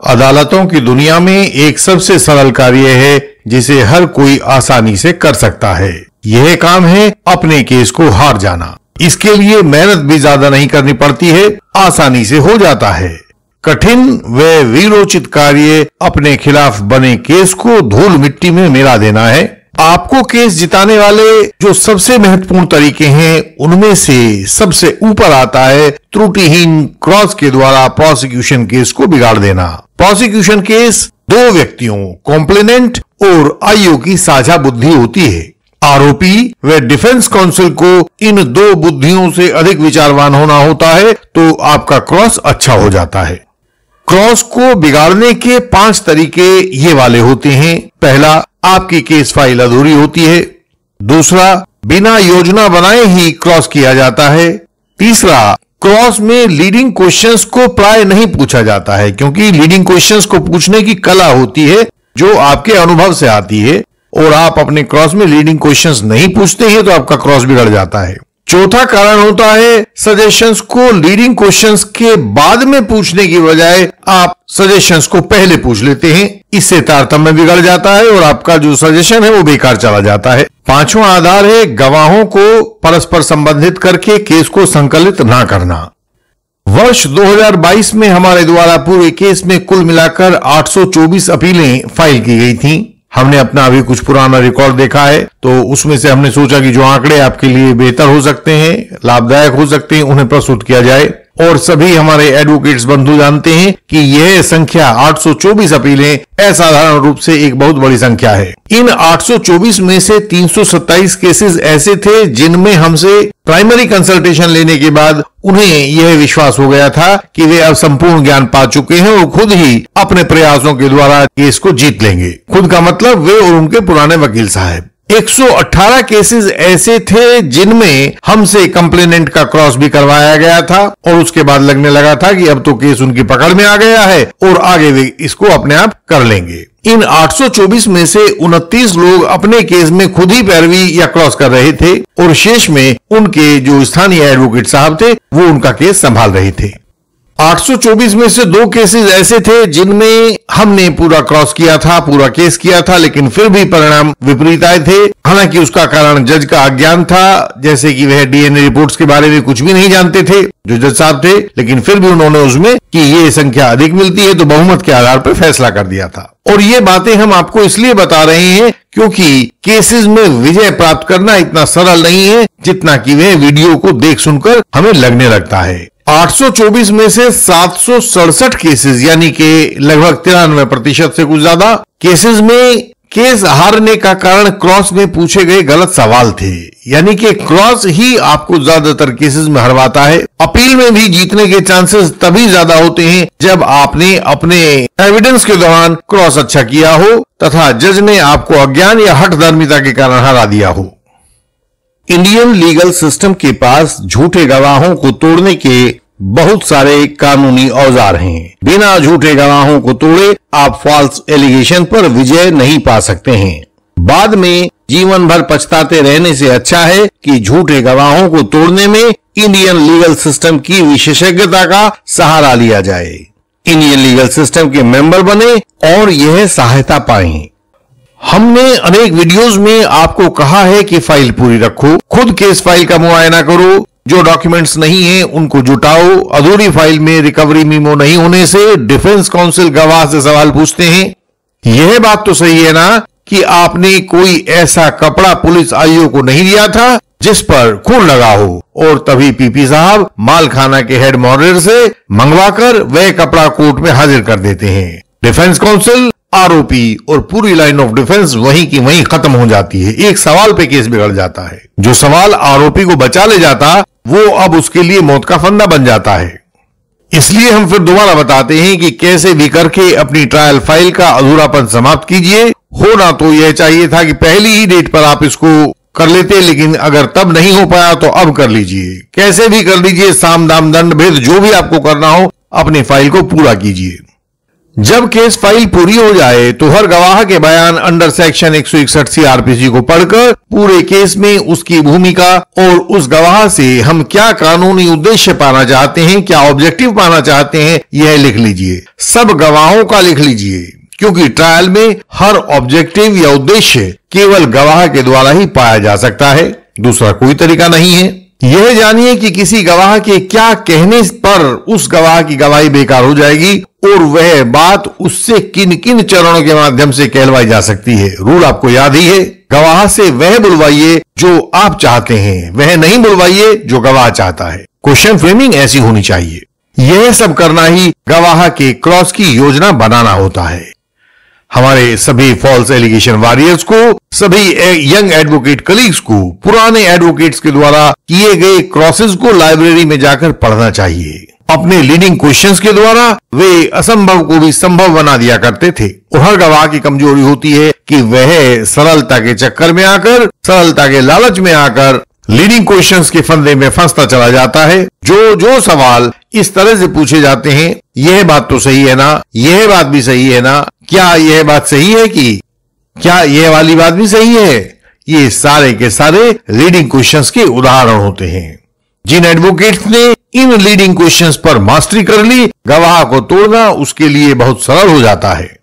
अदालतों की दुनिया में एक सबसे सरल कार्य है जिसे हर कोई आसानी से कर सकता है। यह काम है अपने केस को हार जाना। इसके लिए मेहनत भी ज्यादा नहीं करनी पड़ती है, आसानी से हो जाता है। कठिन व वीरोचित कार्य अपने खिलाफ बने केस को धूल मिट्टी में मिला देना है। आपको केस जिताने वाले जो सबसे महत्वपूर्ण तरीके हैं, उनमें से सबसे ऊपर आता है त्रुटिहीन क्रॉस के द्वारा प्रोसिक्यूशन केस को बिगाड़ देना। प्रोसिक्यूशन केस दो व्यक्तियों कॉम्प्लेनेंट और आईओ की साझा बुद्धि होती है। आरोपी व डिफेंस काउंसिल को इन दो बुद्धियों से अधिक विचारवान होना होता है तो आपका क्रॉस अच्छा हो जाता है। क्रॉस को बिगाड़ने के 5 तरीके ये वाले होते हैं। पहला, आपकी केस फाइल अधूरी होती है। दूसरा, बिना योजना बनाए ही क्रॉस किया जाता है। तीसरा, क्रॉस में लीडिंग क्वेश्चंस को प्राय नहीं पूछा जाता है, क्योंकि लीडिंग क्वेश्चंस को पूछने की कला होती है जो आपके अनुभव से आती है, और आप अपने क्रॉस में लीडिंग क्वेश्चंस नहीं पूछते हैं तो आपका क्रॉस बिगड़ जाता है। चौथा कारण होता है सजेशंस को लीडिंग क्वेश्चंस के बाद में पूछने की बजाय आप सजेशंस को पहले पूछ लेते हैं। इससे तारतम्य बिगड़ जाता है और आपका जो सजेशन है वो बेकार चला जाता है। पांचवा आधार है गवाहों को परस्पर संबंधित करके केस को संकलित ना करना। वर्ष 2022 में हमारे द्वारा पूरे केस में कुल मिलाकर 824 अपीलें फाइल की गई थीं। हमने अपना अभी कुछ पुराना रिकॉर्ड देखा है तो उसमें से हमने सोचा कि जो आंकड़े आपके लिए बेहतर हो सकते हैं, लाभदायक हो सकते हैं, उन्हें प्रस्तुत किया जाए। और सभी हमारे एडवोकेट्स बंधु जानते हैं कि यह संख्या 824 अपीलें असाधारण रूप से एक बहुत बड़ी संख्या है। इन 824 में से 327 केसेस ऐसे थे जिनमें हमसे प्राइमरी कंसल्टेशन लेने के बाद उन्हें यह विश्वास हो गया था कि वे अब संपूर्ण ज्ञान पा चुके हैं और खुद ही अपने प्रयासों के द्वारा केस को जीत लेंगे। खुद का मतलब वे और उनके पुराने वकील साहब। 118 केसेस ऐसे थे जिनमें हमसे कंप्लेनेंट का क्रॉस भी करवाया गया था और उसके बाद लगने लगा था कि अब तो केस उनकी पकड़ में आ गया है और आगे वे इसको अपने आप कर लेंगे। इन 824 में से 29 लोग अपने केस में खुद ही पैरवी या क्रॉस कर रहे थे और शेष में उनके जो स्थानीय एडवोकेट साहब थे वो उनका केस संभाल रहे थे। 824 में से 2 केसेस ऐसे थे जिनमें हमने पूरा क्रॉस किया था, पूरा केस किया था, लेकिन फिर भी परिणाम विपरीत आए थे। हालांकि उसका कारण जज का अज्ञान था, जैसे कि वह डीएनए रिपोर्ट्स के बारे में कुछ भी नहीं जानते थे जो जज साहब थे, लेकिन फिर भी उन्होंने उसमें कि ये संख्या अधिक मिलती है तो बहुमत के आधार पर फैसला कर दिया था। और ये बातें हम आपको इसलिए बता रहे हैं क्योंकि केसेस में विजय प्राप्त करना इतना सरल नहीं है जितना कि वह वीडियो को देख सुनकर हमें लगने लगता है। 824 में से 767 केसेस यानी कि लगभग 93% से कुछ ज्यादा केसेस में केस हारने का कारण क्रॉस में पूछे गए गलत सवाल थे, यानी कि क्रॉस ही आपको ज्यादातर केसेस में हरवाता है। अपील में भी जीतने के चांसेस तभी ज्यादा होते हैं जब आपने अपने एविडेंस के दौरान क्रॉस अच्छा किया हो तथा जज ने आपको अज्ञान या हठधर्मिता के कारण हरा दिया हो। इंडियन लीगल सिस्टम के पास झूठे गवाहों को तोड़ने के बहुत सारे कानूनी औजार हैं। बिना झूठे गवाहों को तोड़े आप फॉल्स एलिगेशन पर विजय नहीं पा सकते हैं। बाद में जीवन भर पछताते रहने से अच्छा है कि झूठे गवाहों को तोड़ने में इंडियन लीगल सिस्टम की विशेषज्ञता का सहारा लिया जाए। इंडियन लीगल सिस्टम के मेंबर बने और यह सहायता पाएं। हमने अनेक वीडियोस में आपको कहा है कि फाइल पूरी रखो, खुद केस फाइल का मुआयना करो, जो डॉक्यूमेंट्स नहीं हैं उनको जुटाओ। अधूरी फाइल में रिकवरी मीमो नहीं होने से डिफेंस काउंसिल गवाह से सवाल पूछते हैं। यह बात तो सही है ना कि आपने कोई ऐसा कपड़ा पुलिस आईओ को नहीं दिया था जिस पर खून लगा हो, और तभी पीपी साहब मालखाना के हेड मॉडरेटर से मंगवाकर वह कपड़ा कोर्ट में हाजिर कर देते हैं। डिफेंस काउंसिल, आरोपी और पूरी लाइन ऑफ डिफेंस वहीं की वहीं खत्म हो जाती है। एक सवाल पे केस बिगड़ जाता है। जो सवाल आरोपी को बचा ले जाता वो अब उसके लिए मौत का फंदा बन जाता है। इसलिए हम फिर दोबारा बताते हैं कि कैसे भी करके अपनी ट्रायल फाइल का अधूरापन समाप्त कीजिए। होना तो यह चाहिए था कि पहली ही डेट पर आप इसको कर लेते, लेकिन अगर तब नहीं हो पाया तो अब कर लीजिए। कैसे भी कर लीजिए, साम दाम दंड भेद जो भी आपको करना हो अपनी फाइल को पूरा कीजिए। जब केस फाइल पूरी हो जाए तो हर गवाह के बयान अंडर सेक्शन 161 सीआरपीसी को पढ़कर पूरे केस में उसकी भूमिका और उस गवाह से हम क्या कानूनी उद्देश्य पाना चाहते हैं, क्या ऑब्जेक्टिव पाना चाहते हैं, यह लिख लीजिए। सब गवाहों का लिख लीजिए, क्योंकि ट्रायल में हर ऑब्जेक्टिव या उद्देश्य केवल गवाह के द्वारा ही पाया जा सकता है, दूसरा कोई तरीका नहीं है। यह जानिए कि किसी गवाह के क्या कहने पर उस गवाह की गवाही बेकार हो जाएगी और वह बात उससे किन किन चरणों के माध्यम से कहलवाई जा सकती है। रूल आपको याद ही है, गवाह से वह बुलवाइए जो आप चाहते हैं, वह नहीं बुलवाइए जो गवाह चाहता है। क्वेश्चन फ्रेमिंग ऐसी होनी चाहिए। यह सब करना ही गवाह के क्रॉस की योजना बनाना होता है। हमारे सभी फॉल्स एलिगेशन वॉरियर्स को, सभी यंग एडवोकेट कलीग्स को पुराने एडवोकेट्स के द्वारा किए गए क्रॉसेस को लाइब्रेरी में जाकर पढ़ना चाहिए। अपने लीडिंग क्वेश्चंस के द्वारा वे असंभव को भी संभव बना दिया करते थे। और हर गवाह की कमजोरी होती है कि वह सरलता के चक्कर में आकर, सरलता के लालच में आकर लीडिंग क्वेश्चंस के फंदे में फंसता चला जाता है। जो सवाल इस तरह से पूछे जाते हैं, यह बात तो सही है ना, यह बात भी सही है ना, क्या यह बात सही है कि क्या यह वाली बात भी सही है, ये सारे के सारे लीडिंग क्वेश्चंस के उदाहरण होते हैं। जिन एडवोकेट्स ने इन लीडिंग क्वेश्चंस पर मास्टरी कर ली, गवाह को तोड़ना उसके लिए बहुत सरल हो जाता है।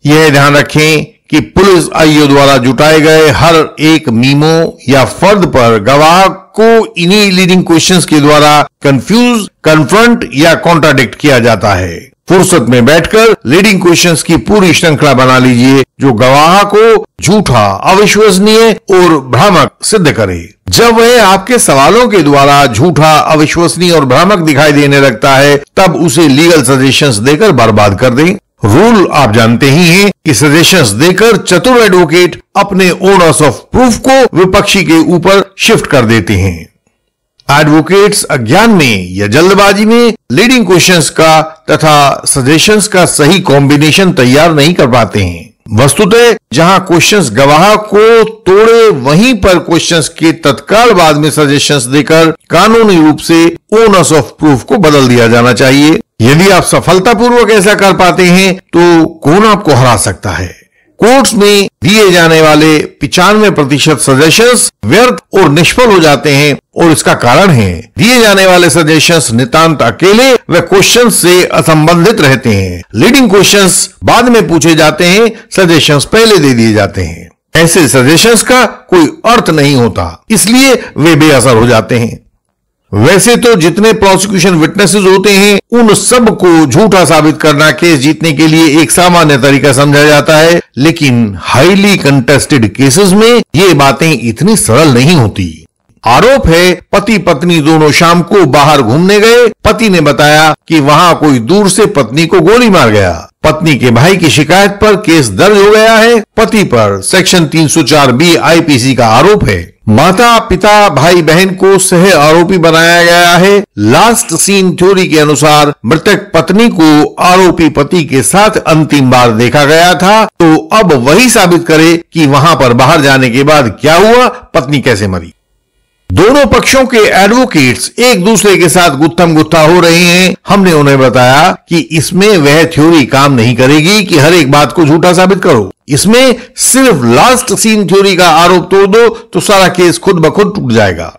यह ध्यान रखें कि पुलिस आईओ द्वारा जुटाए गए हर एक मीमो या फर्द पर गवाह को इन्हीं लीडिंग क्वेश्चंस के द्वारा कंफ्यूज, कन्फ्रंट या कॉन्ट्राडिक्ट किया जाता है। फुर्सत में बैठकर लीडिंग क्वेश्चंस की पूरी श्रृंखला बना लीजिए जो गवाह को झूठा, अविश्वसनीय और भ्रामक सिद्ध करे। जब वह आपके सवालों के द्वारा झूठा, अविश्वसनीय और भ्रामक दिखाई देने लगता है, तब उसे लीगल सजेशंस देकर बर्बाद कर दें। रूल आप जानते ही हैं कि सजेशंस देकर चतुर एडवोकेट अपने ओनर्स ऑफ प्रूफ को विपक्षी के ऊपर शिफ्ट कर देते हैं। एडवोकेट्स अज्ञान में या जल्दबाजी में लीडिंग क्वेश्चंस का तथा सजेशंस का सही कॉम्बिनेशन तैयार नहीं कर पाते हैं। वस्तुतः जहां क्वेश्चंस गवाह को तोड़े, वहीं पर क्वेश्चंस के तत्काल बाद में सजेशंस देकर कानूनी रूप से ओनर्स ऑफ प्रूफ को बदल दिया जाना चाहिए। यदि आप सफलतापूर्वक ऐसा कर पाते हैं तो कौन आपको हरा सकता है। कोर्ट्स में दिए जाने वाले 95% सजेशंस व्यर्थ और निष्फल हो जाते हैं और इसका कारण है दिए जाने वाले सजेशंस नितांत अकेले व क्वेश्चन से असंबंधित रहते हैं। लीडिंग क्वेश्चंस बाद में पूछे जाते हैं, सजेशंस पहले दे दिए जाते हैं। ऐसे सजेशंस का कोई अर्थ नहीं होता, इसलिए वे बेअसर हो जाते हैं। वैसे तो जितने प्रोसिक्यूशन विटनेसेस होते हैं, उन सब को झूठा साबित करना केस जीतने के लिए एक सामान्य तरीका समझा जाता है, लेकिन हाईली कंटेस्टेड केसेस में ये बातें इतनी सरल नहीं होती। आरोप है पति पत्नी दोनों शाम को बाहर घूमने गए। पति ने बताया कि वहां कोई दूर से पत्नी को गोली मार गया। पत्नी के भाई की शिकायत पर केस दर्ज हो गया है। पति पर सेक्शन 304B आईपीसी का आरोप है। माता, पिता, भाई बहन को सह आरोपी बनाया गया है। लास्ट सीन थ्योरी के अनुसार मृतक पत्नी को आरोपी पति के साथ अंतिम बार देखा गया था, तो अब वही साबित करे कि वहां पर बाहर जाने के बाद क्या हुआ, पत्नी कैसे मरी। दोनों पक्षों के एडवोकेट्स एक दूसरे के साथ गुत्थम गुत्था हो रहे हैं। हमने उन्हें बताया कि इसमें वह थ्योरी काम नहीं करेगी कि हर एक बात को झूठा साबित करो। इसमें सिर्फ लास्ट सीन थ्योरी का आरोप तोड़ दो तो सारा केस खुद ब खुद टूट जाएगा।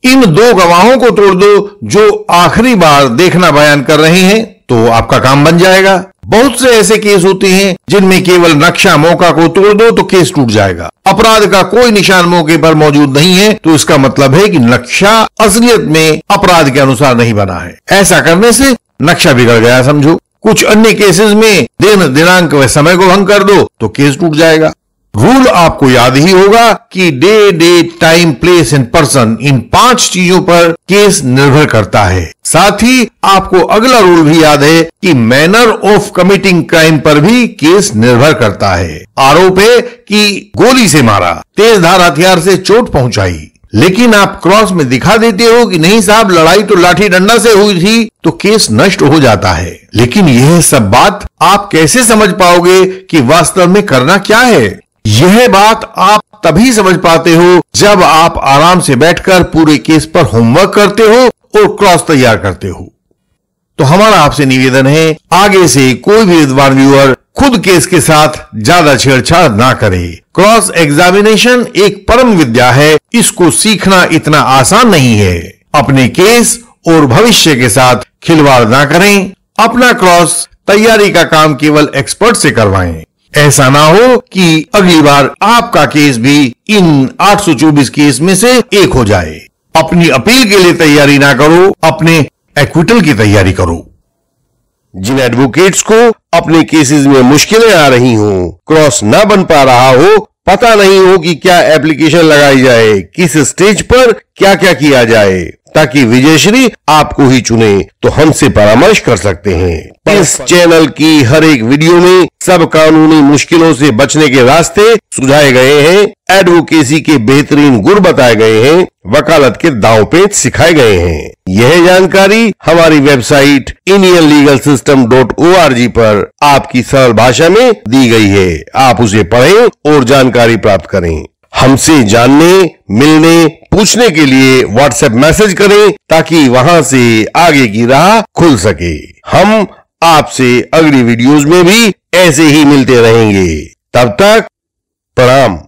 इन दो गवाहों को तोड़ दो जो आखिरी बार देखना बयान कर रहे हैं, तो आपका काम बन जाएगा। बहुत से ऐसे केस होते हैं जिनमें केवल नक्शा मौका को तोड़ दो तो केस टूट जाएगा। अपराध का कोई निशान मौके पर मौजूद नहीं है, तो इसका मतलब है कि नक्शा असलियत में अपराध के अनुसार नहीं बना है। ऐसा करने से नक्शा बिगड़ गया समझो। कुछ अन्य केसेस में दिन, दिनांक व समय को भंग कर दो तो केस टूट जाएगा। रूल आपको याद ही होगा कि day, date, time, place and person, इन 5 चीजों पर केस निर्भर करता है। साथ ही आपको अगला रूल भी याद है कि मैनर ऑफ कमिटिंग क्राइम पर भी केस निर्भर करता है। आरोप है कि गोली से मारा, तेज धार हथियार से चोट पहुंचाई, लेकिन आप क्रॉस में दिखा देते हो कि नहीं साहब, लड़ाई तो लाठी डंडा से हुई थी, तो केस नष्ट हो जाता है। लेकिन यह सब बात आप कैसे समझ पाओगे कि वास्तव में करना क्या है? यह बात आप तभी समझ पाते हो जब आप आराम से बैठकर पूरे केस पर होमवर्क करते हो और क्रॉस तैयार करते हो। तो हमारा आपसे निवेदन है, आगे से कोई भी विद्वान व्यूअर खुद केस के साथ ज्यादा छेड़छाड़ ना करे। क्रॉस एग्जामिनेशन एक परम विद्या है, इसको सीखना इतना आसान नहीं है। अपने केस और भविष्य के साथ खिलवाड़ ना करें। अपना क्रॉस तैयारी का काम केवल एक्सपर्ट से करवाएं। ऐसा ना हो कि अगली बार आपका केस भी इन 824 केस में से एक हो जाए। अपनी अपील के लिए तैयारी ना करो, अपने एक्विटल की तैयारी करो। जिन एडवोकेट्स को अपने केसेस में मुश्किलें आ रही हो, क्रॉस ना बन पा रहा हो, पता नहीं हो कि क्या एप्लीकेशन लगाई जाए, किस स्टेज पर क्या क्या किया जाए, ताकि विजयश्री आपको ही चुने, तो हमसे परामर्श कर सकते हैं। इस चैनल की हर एक वीडियो में सब कानूनी मुश्किलों से बचने के रास्ते सुझाए गए हैं, एडवोकेसी के बेहतरीन गुर बताए गए हैं, वकालत के दांव पेच सिखाए गए हैं। यह जानकारी हमारी वेबसाइट indianlegalsystem.org पर आपकी सरल भाषा में दी गई है। आप उसे पढ़ें और जानकारी प्राप्त करें। हमसे जानने, मिलने, पूछने के लिए व्हाट्सएप मैसेज करें, ताकि वहां से आगे की राह खुल सके। हम आपसे अगली वीडियोस में भी ऐसे ही मिलते रहेंगे। तब तक प्रणाम।